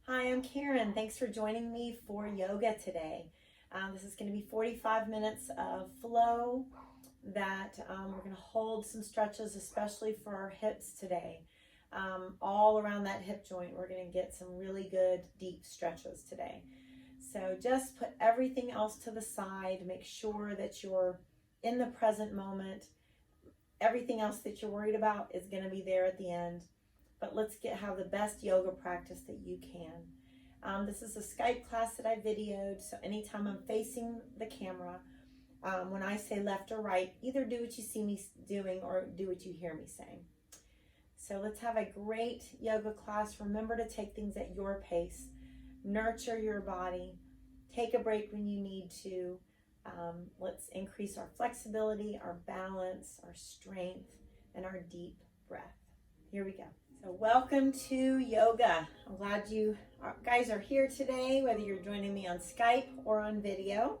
Hi, I'm Karen. Thanks for joining me for yoga today. This is going to be 45 minutes of flow that we're going to hold some stretches, especially for our hips today. All around that hip joint, we're going to get some really good deep stretches today. So just put everything else to the side. Make sure that you're in the present moment. Everything else that you're worried about is going to be there at the end. But let's have the best yoga practice that you can. This is a Skype class that I videoed, so anytime I'm facing the camera, when I say left or right, either do what you see me doing or do what you hear me saying. So let's have a great yoga class. Remember to take things at your pace. Nurture your body. Take a break when you need to. Let's increase our flexibility, our balance, our strength, and our deep breath. Here we go. So welcome to yoga. I'm glad you guys are here today, whether you're joining me on Skype or on video.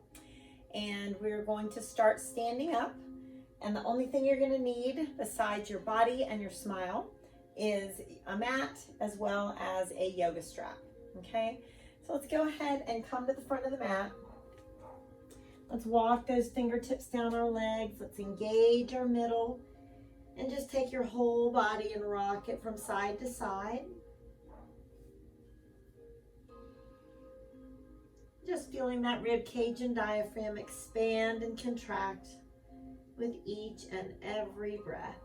And we're going to start standing up. And the only thing you're going to need besides your body and your smile is a mat as well as a yoga strap. Okay, so let's go ahead and come to the front of the mat. Let's walk those fingertips down our legs. Let's engage our middle. And just take your whole body and rock it from side to side. Just feeling that rib cage and diaphragm expand and contract with each and every breath.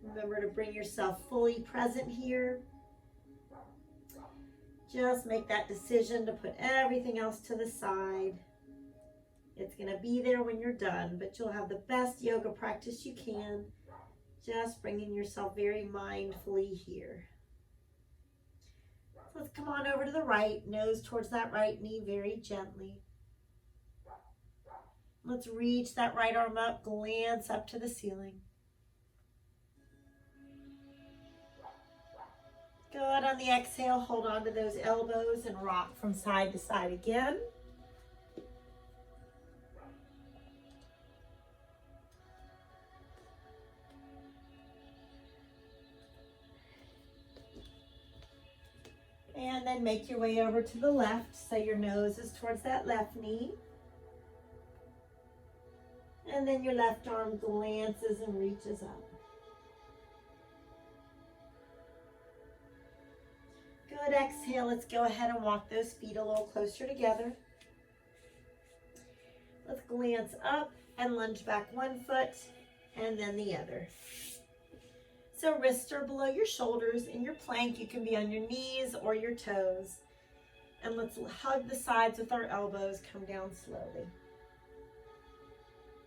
Remember to bring yourself fully present here. Just make that decision to put everything else to the side. It's going to be there when you're done, but you'll have the best yoga practice you can, just bringing yourself very mindfully here. So let's come on over to the right, nose towards that right knee very gently. Let's reach that right arm up, glance up to the ceiling. Good. On the exhale, hold on to those elbows and rock from side to side again. And then make your way over to the left, so your nose is towards that left knee. And then your left arm glances and reaches up. Good. Exhale. Let's go ahead and walk those feet a little closer together. Let's glance up and lunge back one foot and then the other. So wrists are below your shoulders. In your plank, you can be on your knees or your toes. And let's hug the sides with our elbows. Come down slowly.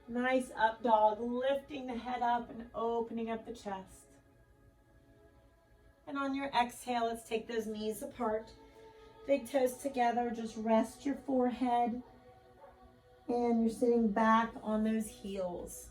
Nice up dog, lifting the head up and opening up the chest. And on your exhale, let's take those knees apart. Big toes together, just rest your forehead. And you're sitting back on those heels.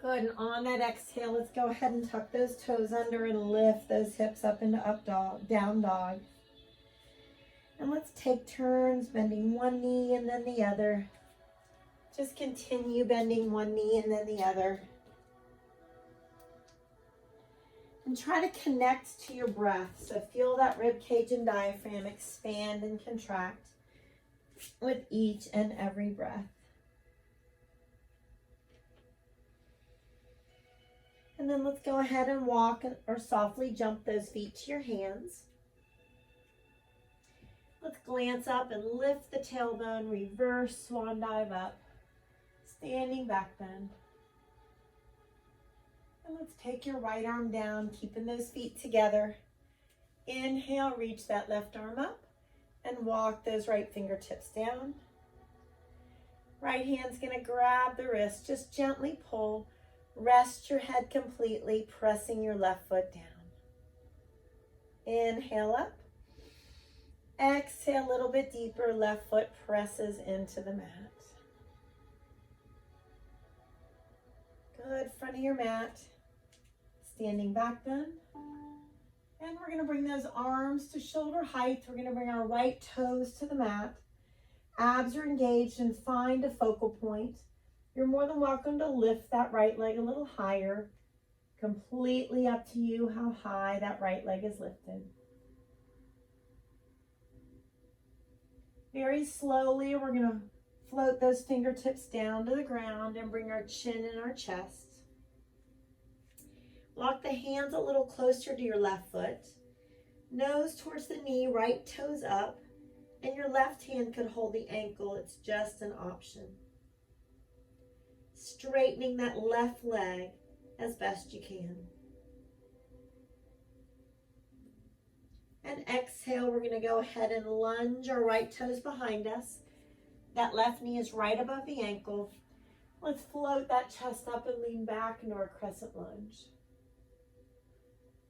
Good, and on that exhale, let's go ahead and tuck those toes under and lift those hips up into up dog, down dog. And let's take turns bending one knee and then the other. Just continue bending one knee and then the other. And try to connect to your breath. So feel that rib cage and diaphragm expand and contract with each and every breath. And then let's go ahead and walk or softly jump those feet to your hands. Let's glance up and lift the tailbone, reverse swan dive up, standing back bend. And let's take your right arm down, keeping those feet together. Inhale, reach that left arm up and walk those right fingertips down. Right hand's gonna grab the wrist, just gently pull. Rest your head completely, pressing your left foot down. Inhale up. Exhale a little bit deeper, left foot presses into the mat. Good, front of your mat. Standing back bend. And we're going to bring those arms to shoulder height. We're going to bring our right toes to the mat. Abs are engaged and find a focal point. You're more than welcome to lift that right leg a little higher. Completely up to you how high that right leg is lifted. Very slowly, we're going to float those fingertips down to the ground and bring our chin in our chest. Walk the hands a little closer to your left foot. Nose towards the knee, right toes up, and your left hand could hold the ankle. It's just an option. Straightening that left leg as best you can. And exhale, we're going to go ahead and lunge our right toes behind us. That left knee is right above the ankle. Let's float that chest up and lean back into our crescent lunge.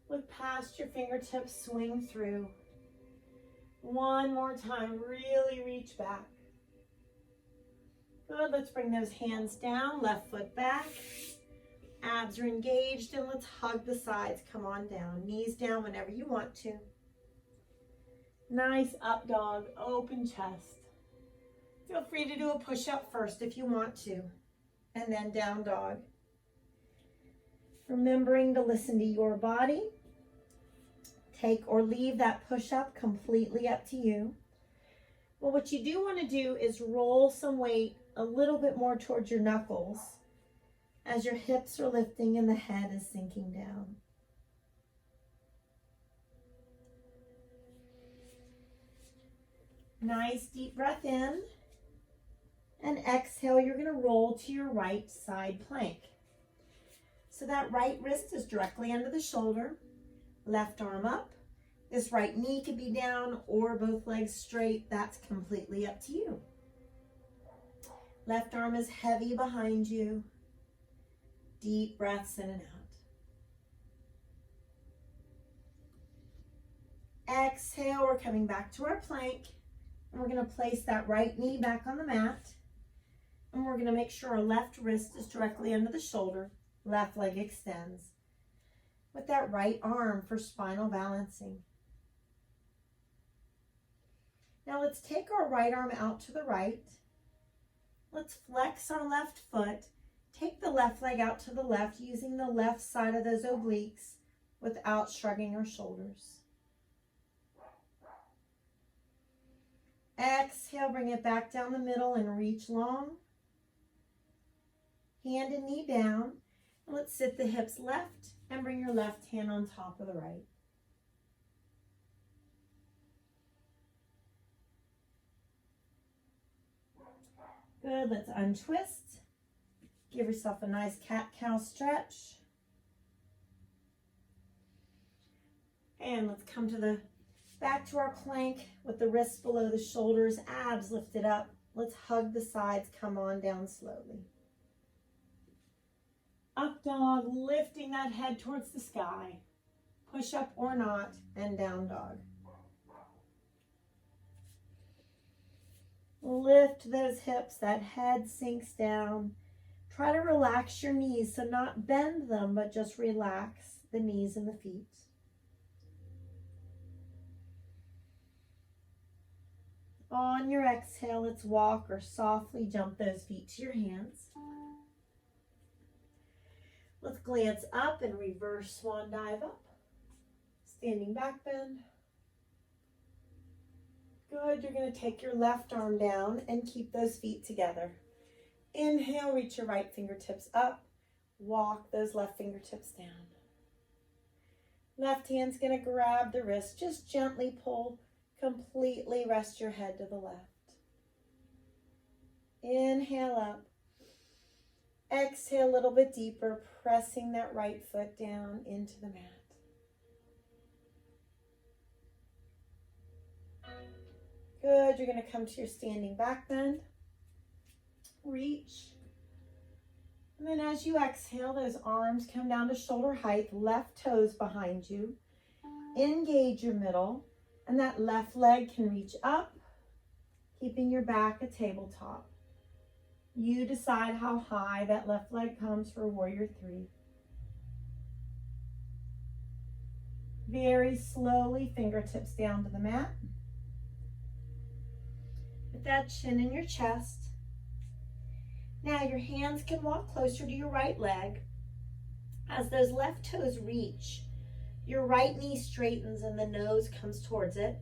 Look past your fingertips, swing through. One more time, really reach back. Good, let's bring those hands down, left foot back. Abs are engaged, and let's hug the sides. Come on down, knees down whenever you want to. Nice up dog, open chest. Feel free to do a push-up first if you want to, and then down dog. Remembering to listen to your body. Take or leave that push-up, completely up to you. Well, what you do want to do is roll some weight a little bit more towards your knuckles as your hips are lifting and the head is sinking down. Nice deep breath in. And exhale, you're going to roll to your right side plank. So that right wrist is directly under the shoulder. Left arm up. This right knee could be down or both legs straight. That's completely up to you. Left arm is heavy behind you. Deep breaths in and out. Exhale, we're coming back to our plank. And we're going to place that right knee back on the mat. And we're going to make sure our left wrist is directly under the shoulder. Left leg extends. With that right arm for spinal balancing. Now let's take our right arm out to the right. Let's flex our left foot. Take the left leg out to the left using the left side of those obliques without shrugging our shoulders. Exhale, bring it back down the middle and reach long. Hand and knee down. Let's sit the hips left and bring your left hand on top of the right. Good, let's untwist. Give yourself a nice cat-cow stretch. And let's come to back to our plank with the wrists below the shoulders, abs lifted up. Let's hug the sides, come on down slowly. Up dog, lifting that head towards the sky. Push up or not, and down dog. Lift those hips, that head sinks down. Try to relax your knees, so not bend them, but just relax the knees and the feet. On your exhale, let's walk or softly jump those feet to your hands. Let's glance up and reverse swan dive up. Standing back bend. Good, you're going to take your left arm down and keep those feet together. Inhale, reach your right fingertips up. Walk those left fingertips down. Left hand's going to grab the wrist. Just gently pull. Completely rest your head to the left. Inhale up. Exhale a little bit deeper, pressing that right foot down into the mat. Good, you're going to come to your standing back bend. Reach. And then as you exhale, those arms come down to shoulder height, left toes behind you. Engage your middle, and that left leg can reach up, keeping your back a tabletop. You decide how high that left leg comes for warrior 3. Very slowly, fingertips down to the mat. With that chin in your chest. Now your hands can walk closer to your right leg. As those left toes reach, your right knee straightens and the nose comes towards it.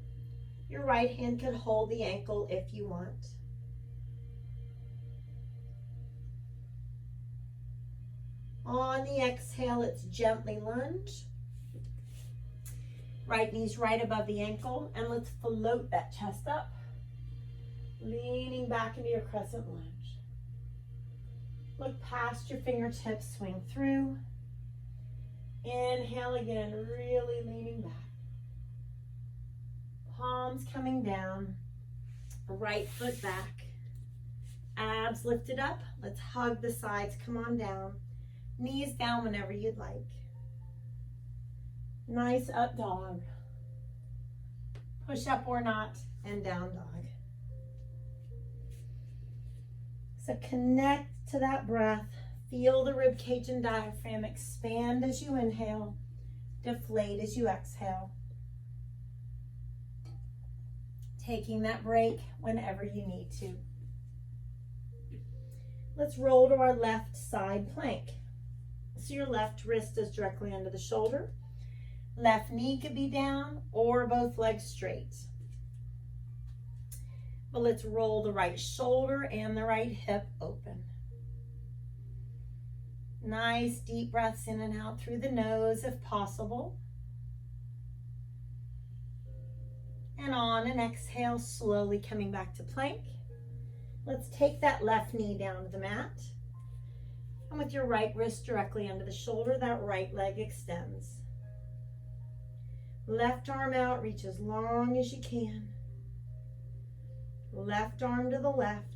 Your right hand could hold the ankle if you want. On the exhale, it's gently lunge. Right knee's right above the ankle, and let's float that chest up, leaning back into your crescent lunge. Look past your fingertips, swing through. Inhale again, really leaning back. Palms coming down, right foot back. Abs lifted up. Let's hug the sides, come on down. Knees down whenever you'd like. Nice up dog. Push up or not, and down dog. So connect to that breath. Feel the rib cage and diaphragm expand as you inhale, deflate as you exhale. Taking that break whenever you need to. Let's roll to our left side plank. So your left wrist is directly under the shoulder. Left knee could be down or both legs straight. But let's roll the right shoulder and the right hip open. Nice deep breaths in and out through the nose if possible. And on an exhale, slowly coming back to plank. Let's take that left knee down to the mat. And with your right wrist directly under the shoulder, that right leg extends. Left arm out, reach as long as you can. Left arm to the left.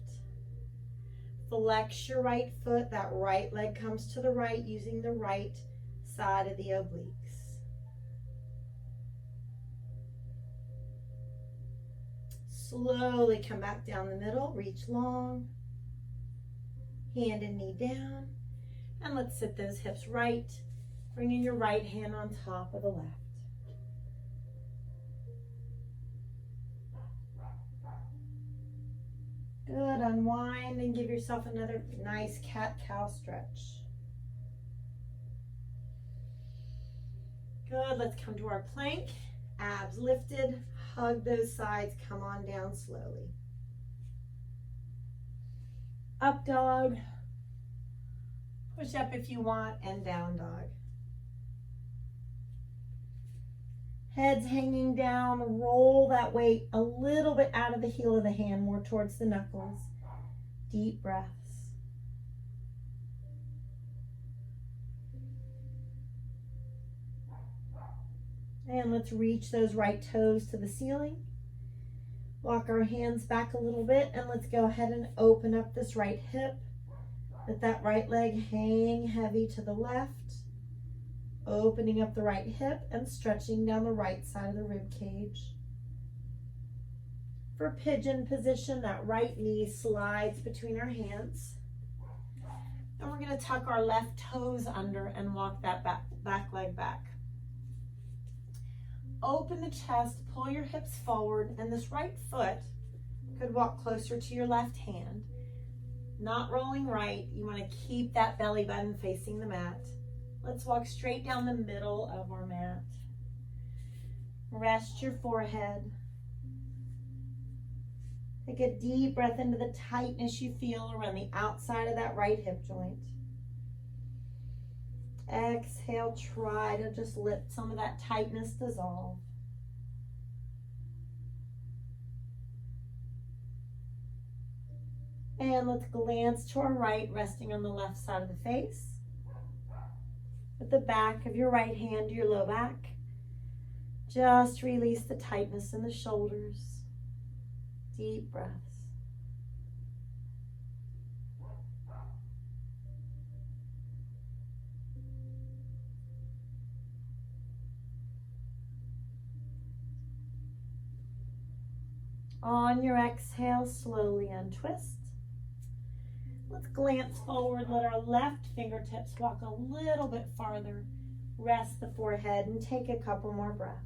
Flex your right foot, that right leg comes to the right using the right side of the obliques. Slowly come back down the middle, reach long. Hand and knee down. And let's sit those hips right, bringing your right hand on top of the left. Good, unwind and give yourself another nice cat-cow stretch. Good, let's come to our plank. Abs lifted, hug those sides, come on down slowly. Up dog, push up if you want, and down dog. Head's hanging down, roll that weight a little bit out of the heel of the hand, more towards the knuckles. Deep breaths. And let's reach those right toes to the ceiling. Walk our hands back a little bit, and let's go ahead and open up this right hip. Let that right leg hang heavy to the left. Opening up the right hip and stretching down the right side of the rib cage. For pigeon position, that right knee slides between our hands. And we're going to tuck our left toes under and walk that back leg back. Open the chest, pull your hips forward, and this right foot could walk closer to your left hand. Not rolling right, you want to keep that belly button facing the mat. Let's walk straight down the middle of our mat. Rest your forehead. Take a deep breath into the tightness you feel around the outside of that right hip joint. Exhale, try to just let some of that tightness dissolve. And let's glance to our right, resting on the left side of the face. With the back of your right hand to your low back. Just release the tightness in the shoulders. Deep breaths. On your exhale, slowly untwist. Let's glance forward, let our left fingertips walk a little bit farther Rest the forehead and take a couple more breaths.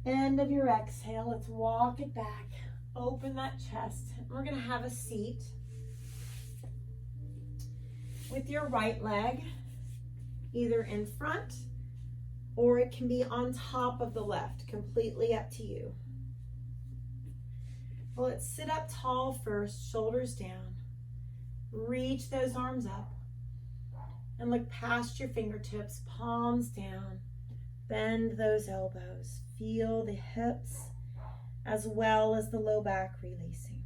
End of your exhale. Let's walk it back. Open that chest. We're going to have a seat with your right leg either in front or it can be on top of the left. Completely up to you. Well, let's sit up tall first, shoulders down. Reach those arms up and look past your fingertips, palms down. Bend those elbows. Feel the hips as well as the low back releasing.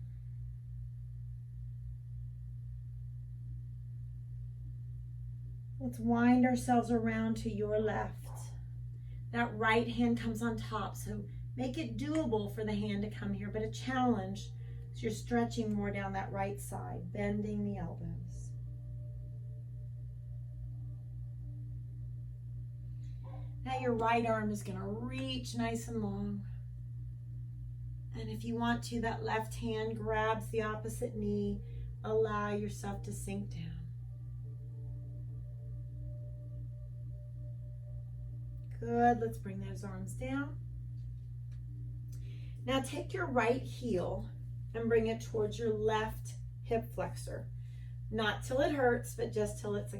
Let's wind ourselves around to your left. That right hand comes on top, so make it doable for the hand to come here, but a challenge as you're stretching more down that right side, bending the elbows. Now your right arm is going to reach nice and long. And if you want to, that left hand grabs the opposite knee. Allow yourself to sink down. Good. Let's bring those arms down. Now take your right heel and bring it towards your left hip flexor. Not till it hurts, but just till it's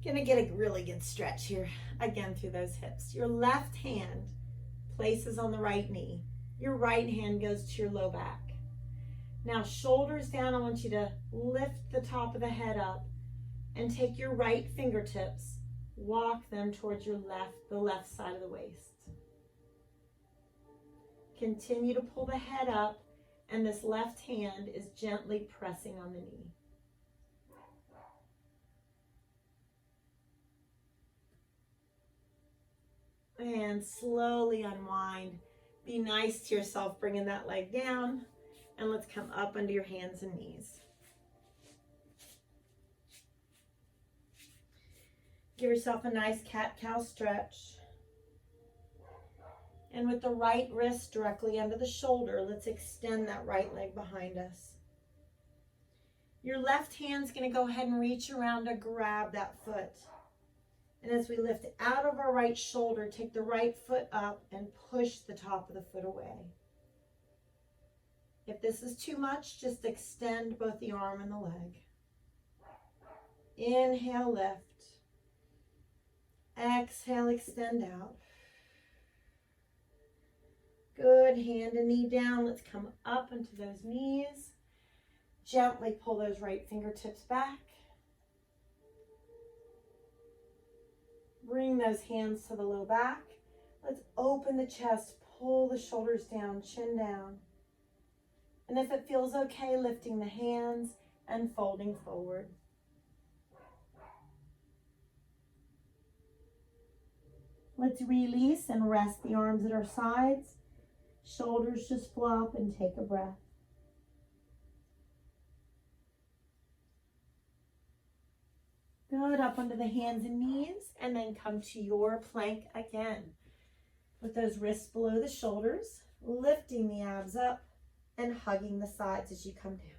gonna get a really good stretch here, again through those hips. Your left hand places on the right knee. Your right hand goes to your low back. Now shoulders down, I want you to lift the top of the head up and take your right fingertips, walk them towards your the left side of the waist. Continue to pull the head up and this left hand is gently pressing on the knee. And slowly unwind. Be nice to yourself, bringing that leg down. And let's come up under your hands and knees. Give yourself a nice cat-cow stretch. And with the right wrist directly under the shoulder, let's extend that right leg behind us. Your left hand's going to go ahead and reach around to grab that foot. And as we lift out of our right shoulder, take the right foot up and push the top of the foot away. If this is too much, just extend both the arm and the leg. Inhale, lift. Exhale, extend out. Good. Hand and knee down. Let's come up into those knees. Gently pull those right fingertips back. Bring those hands to the low back. Let's open the chest, pull the shoulders down, chin down. And if it feels okay, lifting the hands and folding forward. Let's release and rest the arms at our sides. Shoulders just flop and take a breath. Good, up onto the hands and knees, and then come to your plank again. With those wrists below the shoulders, lifting the abs up and hugging the sides as you come down.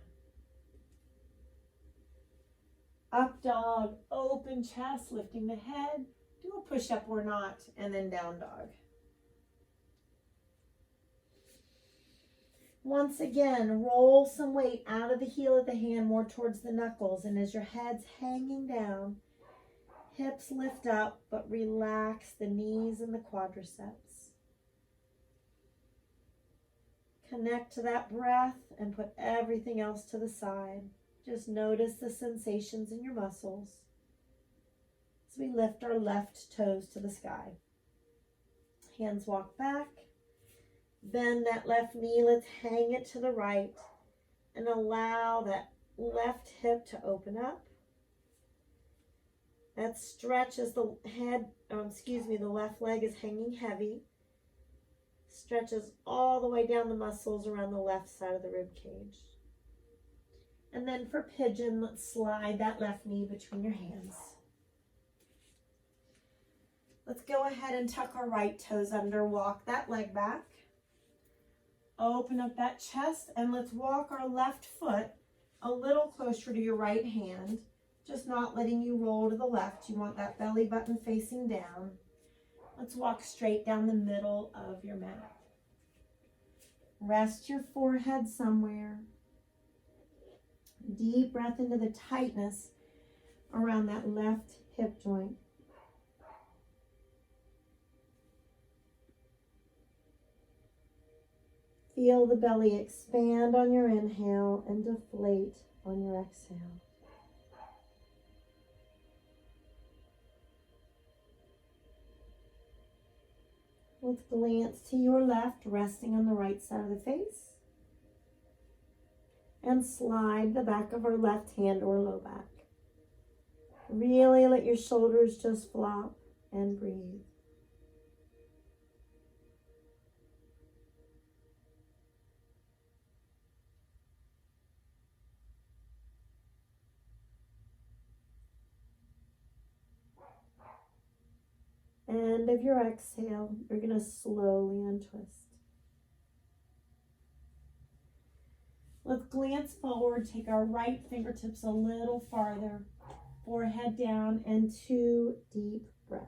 Up dog, open chest, lifting the head. Do a push-up or not, and then down dog. Once again, roll some weight out of the heel of the hand more towards the knuckles. And as your head's hanging down, hips lift up, but relax the knees and the quadriceps. Connect to that breath and put everything else to the side. Just notice the sensations in your muscles as we lift our left toes to the sky. Hands walk back. Bend that left knee, let's hang it to the right and allow that left hip to open up. That stretches the the left leg is hanging heavy. Stretches all the way down the muscles around the left side of the rib cage. And then for pigeon, let's slide that left knee between your hands. Let's go ahead and tuck our right toes under, walk that leg back. Open up that chest, and let's walk our left foot a little closer to your right hand, just not letting you roll to the left. You want that belly button facing down. Let's walk straight down the middle of your mat. Rest your forehead somewhere. Deep breath into the tightness around that left hip joint. Feel the belly expand on your inhale and deflate on your exhale. Let's glance to your left, resting on the right side of the face. And slide the back of our left hand or low back. Really let your shoulders just flop and breathe. End of your exhale, you're going to slowly untwist. Let's glance forward, take our right fingertips a little farther, forehead down, and 2 deep breaths.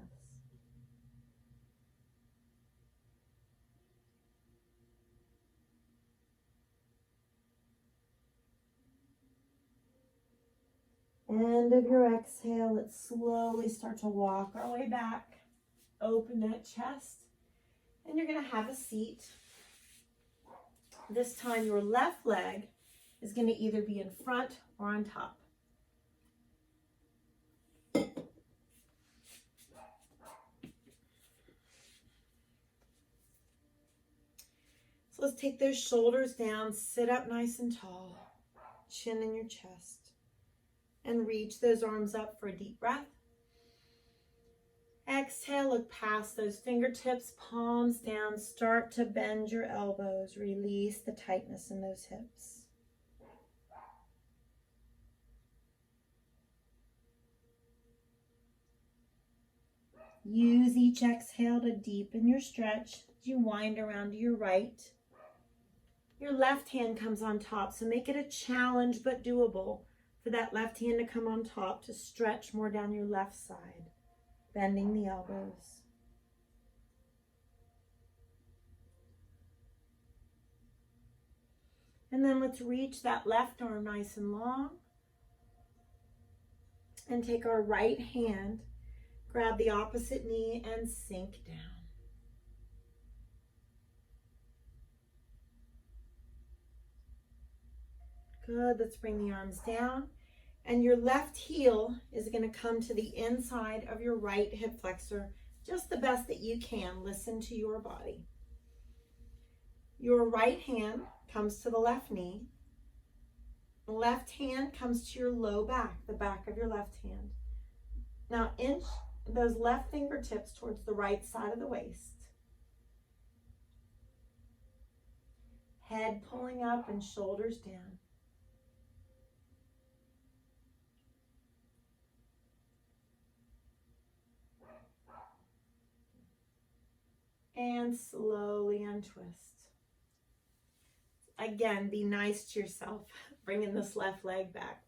End of your exhale, let's slowly start to walk our way back. Open that chest, and you're going to have a seat. This time your left leg is going to either be in front or on top. So let's take those shoulders down, sit up nice and tall, chin in your chest, and reach those arms up for a deep breath. Exhale, look past those fingertips, palms down, start to bend your elbows, release the tightness in those hips. Use each exhale to deepen your stretch as you wind around to your right. Your left hand comes on top, so make it a challenge but doable for that left hand to come on top to stretch more down your left side. Bending the elbows. And then let's reach that left arm nice and long. And take our right hand, grab the opposite knee and sink down. Good, let's bring the arms down. And your left heel is going to come to the inside of your right hip flexor, just the best that you can. Listen to your body. Your right hand comes to the left knee. The left hand comes to your low back, the back of your left hand. Now inch those left fingertips towards the right side of the waist. Head pulling up and shoulders down. And slowly untwist. Again, be nice to yourself, bringing this left leg back.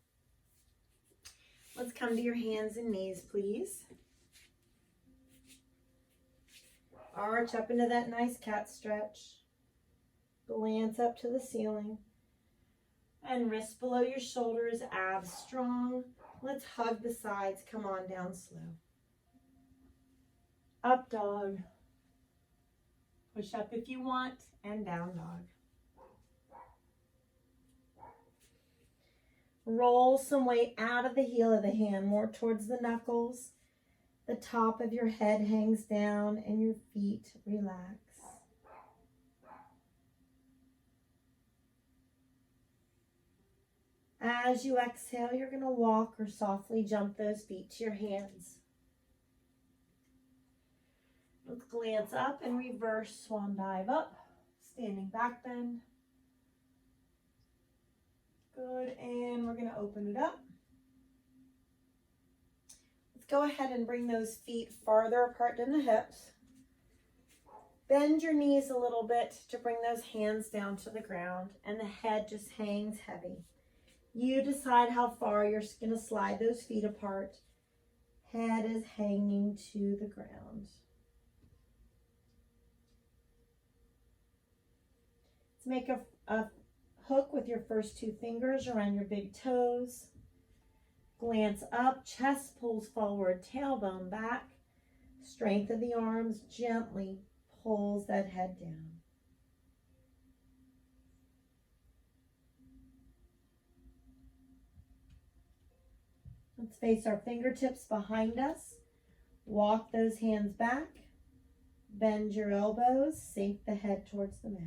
Let's come to your hands and knees, please. Arch up into that nice cat stretch. Glance up to the ceiling. And wrists below your shoulders, abs strong. Let's hug the sides. Come on down slow. Up dog. Push up if you want, and down dog. Roll some weight out of the heel of the hand, more towards the knuckles. The top of your head hangs down and your feet relax. As you exhale, you're going to walk or softly jump those feet to your hands. Let's glance up and reverse swan dive up, standing back bend. Good, and we're going to open it up. Let's go ahead and bring those feet farther apart than the hips. Bend your knees a little bit to bring those hands down to the ground, and the head just hangs heavy. You decide how far you're going to slide those feet apart. Head is hanging to the ground. Let's make a hook with your first two fingers around your big toes. Glance up, chest pulls forward, tailbone back. Strength of the arms gently pulls that head down. Let's face our fingertips behind us. Walk those hands back. Bend your elbows. Sink the head towards the mat.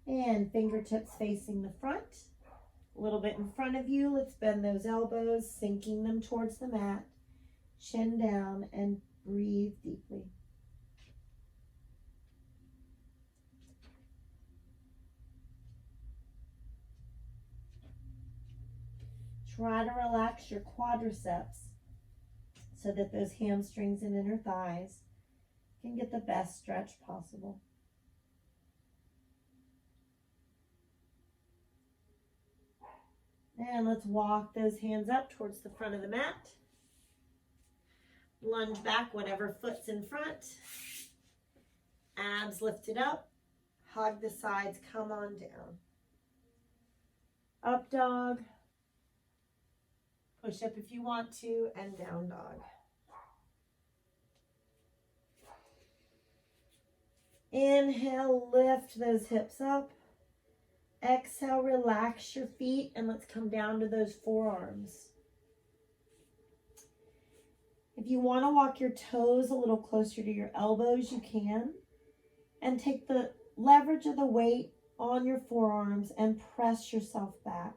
And fingertips facing the front. A little bit in front of you. Let's bend those elbows, sinking them towards the mat. Chin down and breathe deeply. Try to relax your quadriceps so that those hamstrings and inner thighs can get the best stretch possible. And let's walk those hands up towards the front of the mat. Lunge back, whatever foot's in front. Abs lifted up. Hug the sides, come on down. Up dog. Push up if you want to, and down dog. Inhale, lift those hips up. Exhale, relax your feet, and let's come down to those forearms. If you want to walk your toes a little closer to your elbows, you can. And take the leverage of the weight on your forearms and press yourself back.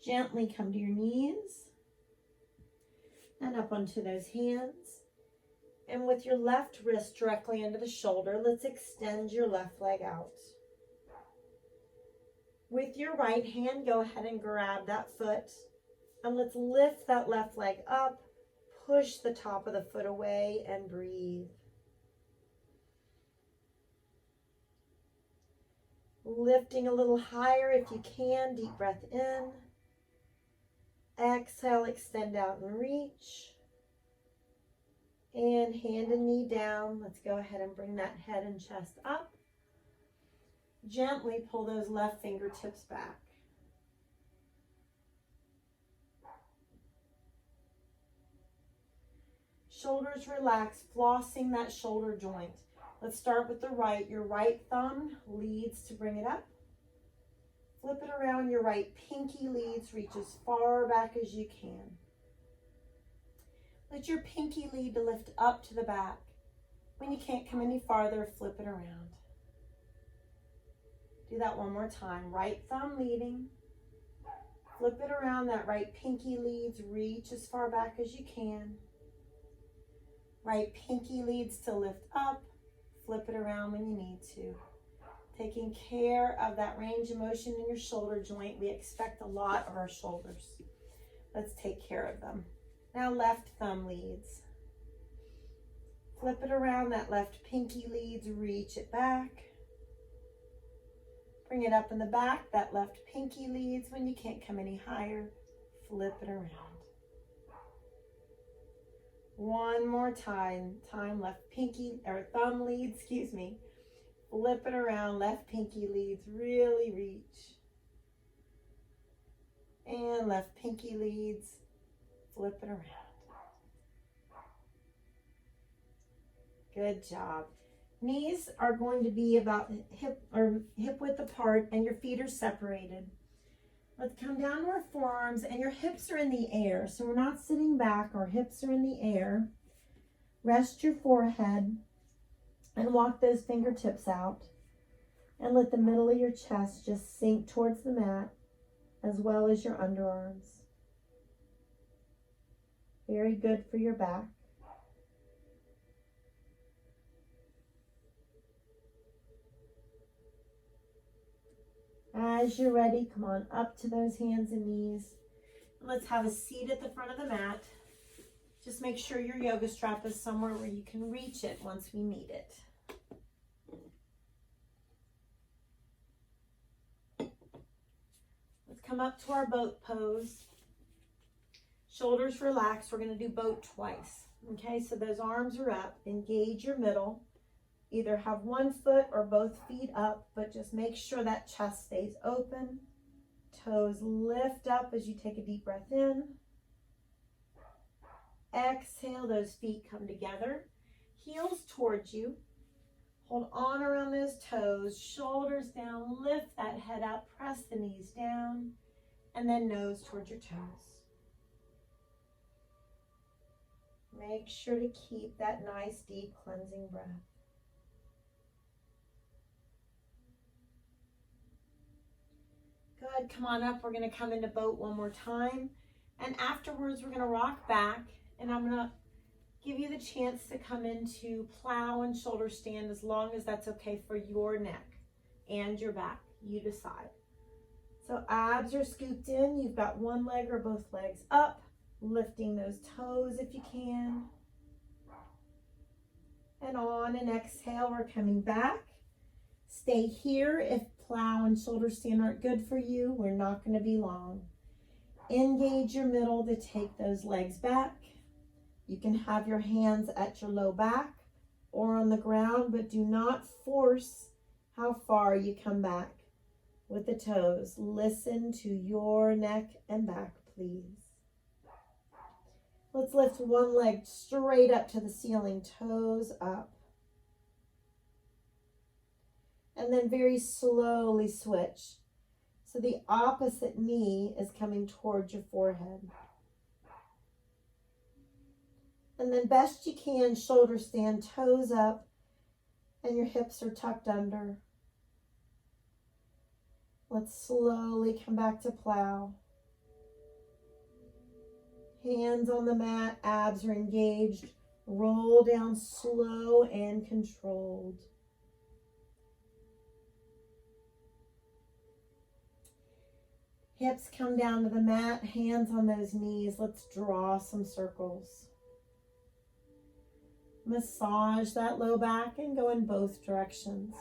Gently come to your knees and up onto those hands. And with your left wrist directly into the shoulder, let's extend your left leg out. With your right hand, go ahead and grab that foot. And let's lift that left leg up, push the top of the foot away, and breathe. Lifting a little higher if you can, deep breath in. Exhale, extend out and reach. And hand and knee down. Let's go ahead and bring that head and chest up. Gently pull those left fingertips back. Shoulders relaxed, flossing that shoulder joint. Let's start with the right. Your right thumb leads to bring it up. Flip it around. Your right pinky leads, reach as far back as you can. Let your pinky lead to lift up to the back. When you can't come any farther, flip it around. Do that one more time. Right thumb leading. Flip it around. That right pinky leads, reach as far back as you can. Right pinky leads to lift up. Flip it around when you need to. Taking care of that range of motion in your shoulder joint. We expect a lot of our shoulders. Let's take care of them. Now left thumb leads. Flip it around. That left pinky leads, reach it back. Bring it up in the back. That left pinky leads. When you can't come any higher, flip it around. One more time. Left pinky, or thumb leads, excuse me. Flip it around. Left pinky leads, really reach. And left pinky leads, flip it around. Good job. Knees are going to be about hip width apart, and your feet are separated. Let's come down to our forearms, and your hips are in the air. So we're not sitting back, our hips are in the air. Rest your forehead and walk those fingertips out. And let the middle of your chest just sink towards the mat, as well as your underarms. Very good for your back. As you're ready, come on up to those hands and knees. And let's have a seat at the front of the mat. Just make sure your yoga strap is somewhere where you can reach it once we need it. Let's come up to our boat pose. Shoulders relaxed. We're going to do boat twice. Okay, so those arms are up. Engage your middle. Either have one foot or both feet up, but just make sure that chest stays open. Toes lift up as you take a deep breath in. Exhale, those feet come together. Heels towards you. Hold on around those toes. Shoulders down. Lift that head up. Press the knees down. And then nose towards your toes. Make sure to keep that nice, deep, cleansing breath. Good. Come on up. We're going to come into boat one more time. And afterwards, we're going to rock back. And I'm going to give you the chance to come into plow and shoulder stand as long as that's okay for your neck and your back. You decide. So abs are scooped in. You've got one leg or both legs up. Lifting those toes if you can. And on and exhale, we're coming back. Stay here. If plow and shoulder stand aren't good for you, we're not going to be long. Engage your middle to take those legs back. You can have your hands at your low back or on the ground, but do not force how far you come back with the toes. Listen to your neck and back, please. Let's lift one leg straight up to the ceiling, toes up. And then very slowly switch. So the opposite knee is coming towards your forehead. And then best you can, shoulder stand, toes up, and your hips are tucked under. Let's slowly come back to plow. Hands on the mat, abs are engaged. Roll down slow and controlled. Hips come down to the mat, hands on those knees. Let's draw some circles. Massage that low back and go in both directions.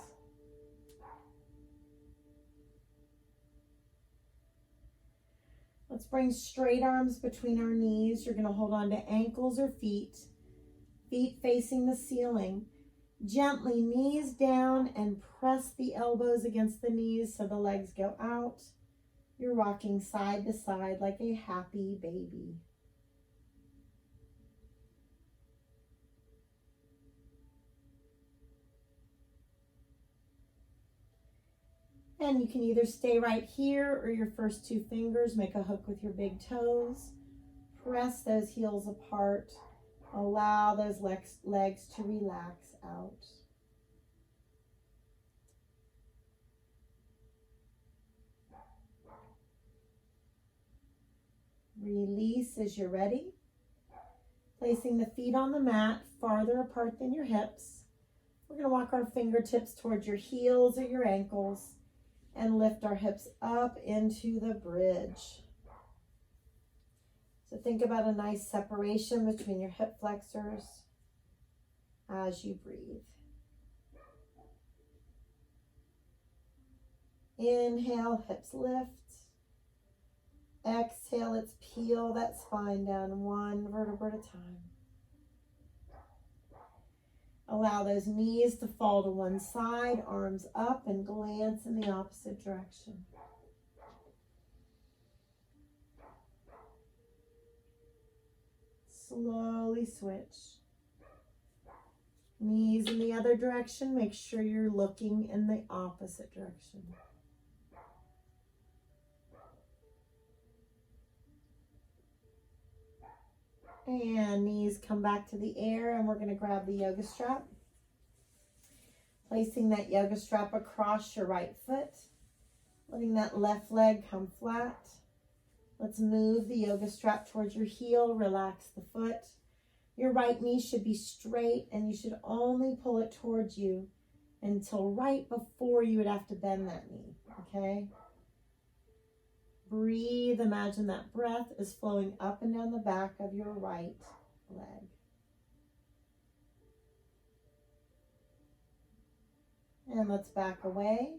Let's bring straight arms between our knees. You're going to hold on to ankles or feet. Feet facing the ceiling. Gently knees down and press the elbows against the knees so the legs go out. You're rocking side to side like a happy baby. And you can either stay right here or your first two fingers, make a hook with your big toes. Press those heels apart. Allow those legs to relax out. Release as you're ready. Placing the feet on the mat farther apart than your hips. We're going to walk our fingertips towards your heels or your ankles and lift our hips up into the bridge. So think about a nice separation between your hip flexors as you breathe. Inhale, hips lift. Exhale, let's peel that spine down one vertebra at a time. Allow those knees to fall to one side, arms up, and glance in the opposite direction. Slowly switch. Knees in the other direction. Make sure you're looking in the opposite direction. And knees come back to the air, and we're going to grab the yoga strap. Placing that yoga strap across your right foot. Letting that left leg come flat. Let's move the yoga strap towards your heel. Relax the foot. Your right knee should be straight, and you should only pull it towards you until right before you would have to bend that knee, okay? Breathe. Imagine that breath is flowing up and down the back of your right leg. And let's back away,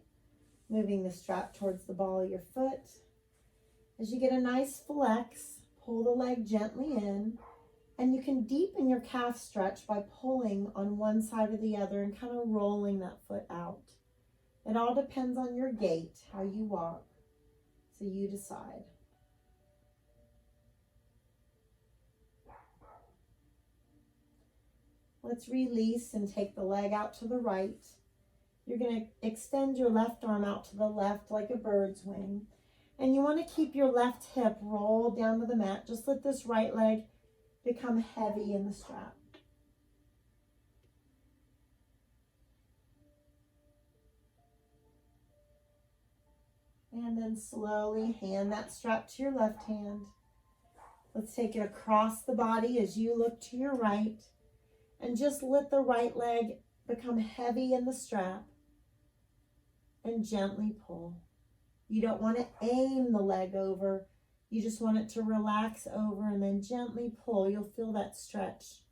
moving the strap towards the ball of your foot. As you get a nice flex, pull the leg gently in, and you can deepen your calf stretch by pulling on one side or the other and kind of rolling that foot out. It all depends on your gait, how you walk, so you decide. Let's release and take the leg out to the right. You're going to extend your left arm out to the left like a bird's wing. And you want to keep your left hip rolled down to the mat. Just let this right leg become heavy in the strap. And then slowly hand that strap to your left hand. Let's take it across the body as you look to your right. And just let the right leg become heavy in the strap. And gently pull. You don't want to aim the leg over. You just want it to relax over and then gently pull. You'll feel that stretch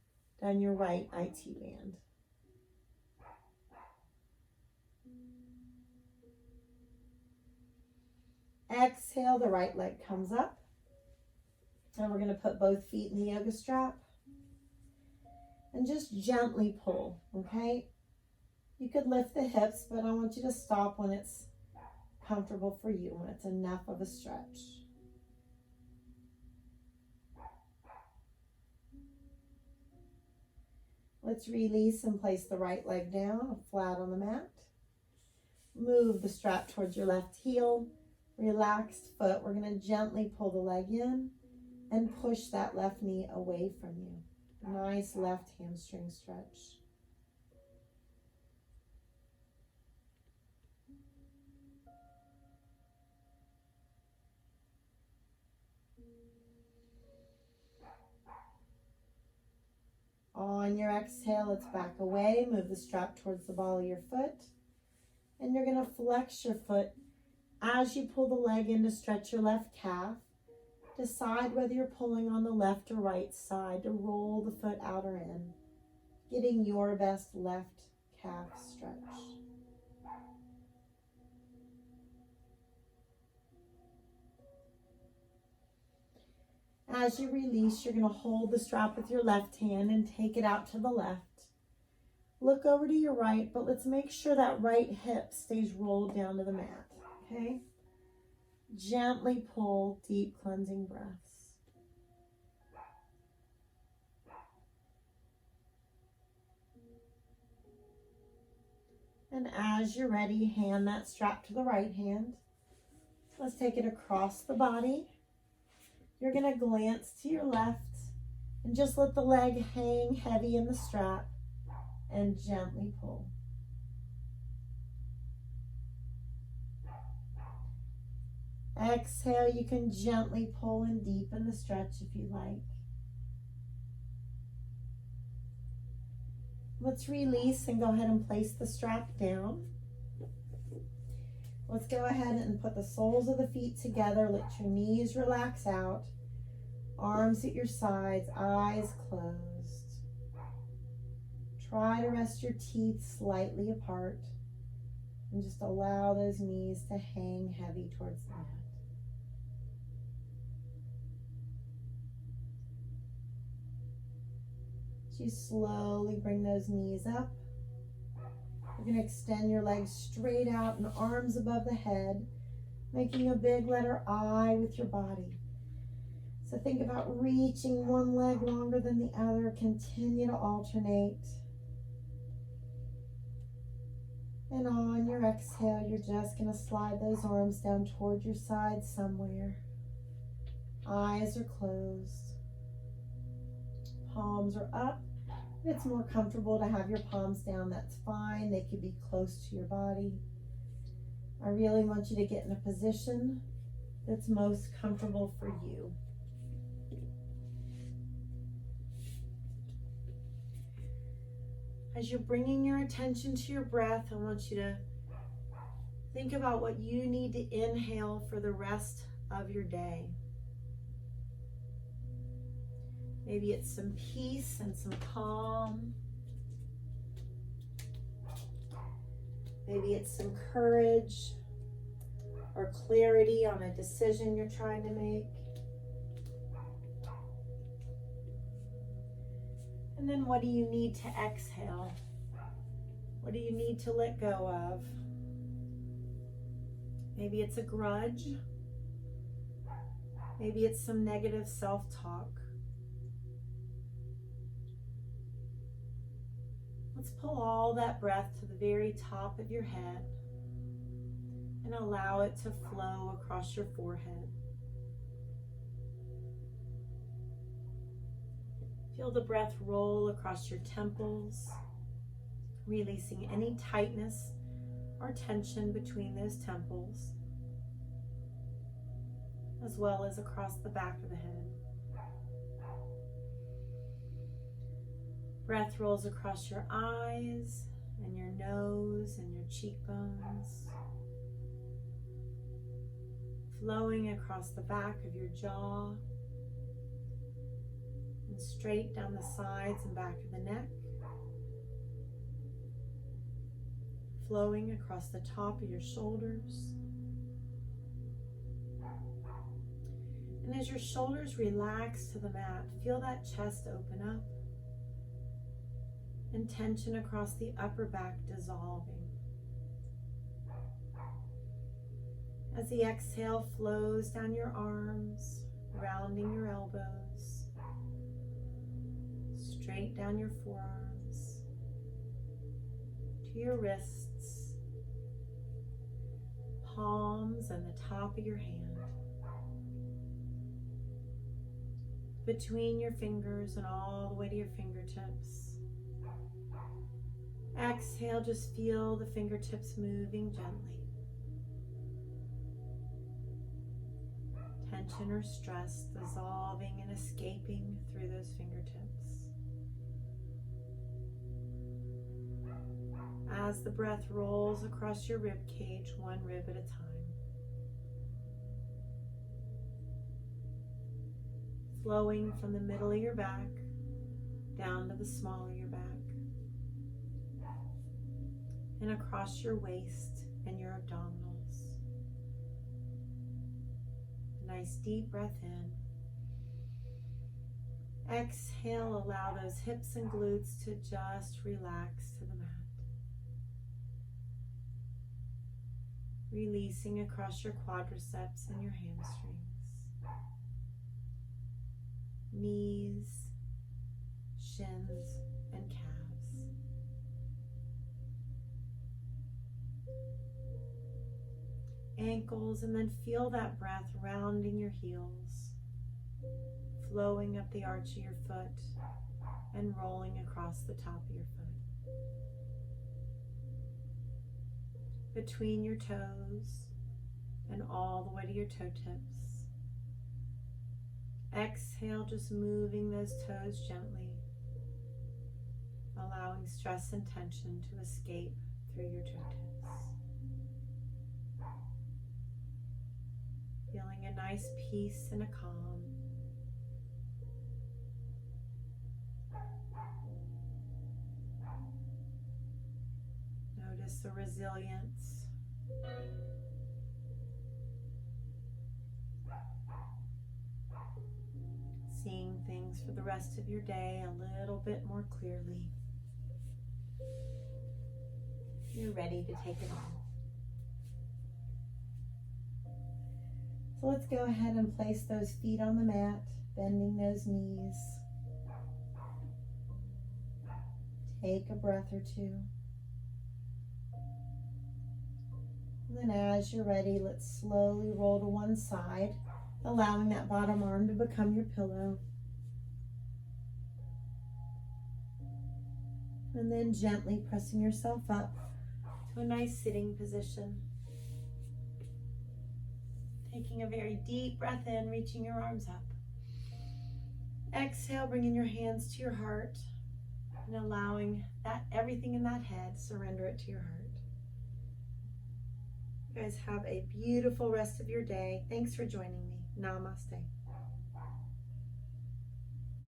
down your right IT band. Exhale, the right leg comes up. And we're going to put both feet in the yoga strap. And just gently pull, okay? You could lift the hips, but I want you to stop when it's comfortable for you, when it's enough of a stretch. Let's release and place the right leg down, flat on the mat. Move the strap towards your left heel. Relaxed foot. We're going to gently pull the leg in and push that left knee away from you. Nice left hamstring stretch. On your exhale, let's back away. Move the strap towards the ball of your foot. And you're going to flex your foot as you pull the leg in to stretch your left calf. Decide whether you're pulling on the left or right side to roll the foot out or in, getting your best left calf stretch. As you release, you're going to hold the strap with your left hand and take it out to the left. Look over to your right, but let's make sure that right hip stays rolled down to the mat, okay? Gently pull, deep cleansing breaths. And as you're ready, hand that strap to the right hand. Let's take it across the body. You're going to glance to your left and just let the leg hang heavy in the strap and gently pull. Exhale, you can gently pull and deepen the stretch if you like. Let's release and go ahead and place the strap down. Let's go ahead and put the soles of the feet together. Let your knees relax out. Arms at your sides, eyes closed. Try to rest your teeth slightly apart and just allow those knees to hang heavy towards the mat. As you slowly bring those knees up, you're going to extend your legs straight out and arms above the head, making a big letter I with your body. So think about reaching one leg longer than the other. Continue to alternate. And on your exhale, you're just going to slide those arms down toward your side somewhere. Eyes are closed. Palms are up. If it's more comfortable to have your palms down, that's fine. They could be close to your body. I really want you to get in a position that's most comfortable for you. As you're bringing your attention to your breath, I want you to think about what you need to inhale for the rest of your day. Maybe it's some peace and some calm. Maybe it's some courage or clarity on a decision you're trying to make. And then what do you need to exhale? What do you need to let go of? Maybe it's a grudge. Maybe it's some negative self-talk. Let's pull all that breath to the very top of your head and allow it to flow across your forehead. Feel the breath roll across your temples, releasing any tightness or tension between those temples, as well as across the back of the head. Breath rolls across your eyes and your nose and your cheekbones, flowing across the back of your jaw and straight down the sides and back of the neck, flowing across the top of your shoulders. And as your shoulders relax to the mat, feel that chest open up and tension across the upper back dissolving. As the exhale flows down your arms, rounding your elbows, straight down your forearms, to your wrists, palms and the top of your hand, between your fingers and all the way to your fingertips. Exhale, just feel the fingertips moving gently. Tension or stress dissolving and escaping through those fingertips. As the breath rolls across your rib cage, one rib at a time. Flowing from the middle of your back down to the small of your back, and across your waist and your abdominals. Nice deep breath in. Exhale, allow those hips and glutes to just relax to the mat. Releasing across your quadriceps and your hamstrings, knees, shins, and calves. Ankles, and then feel that breath rounding your heels, flowing up the arch of your foot and rolling across the top of your foot. Between your toes and all the way to your toe tips. Exhale, just moving those toes gently, allowing stress and tension to escape through your toe tips. Feeling a nice peace and a calm. Notice the resilience. Seeing things for the rest of your day a little bit more clearly. You're ready to take it on. So let's go ahead and place those feet on the mat, bending those knees. Take a breath or two. And then as you're ready, let's slowly roll to one side, allowing that bottom arm to become your pillow. And then gently pressing yourself up to a nice sitting position. Taking a very deep breath in, reaching your arms up. Exhale, bringing your hands to your heart and allowing that everything in that head, surrender it to your heart. guys have a beautiful rest of your day. Thanks for joining me. Namaste.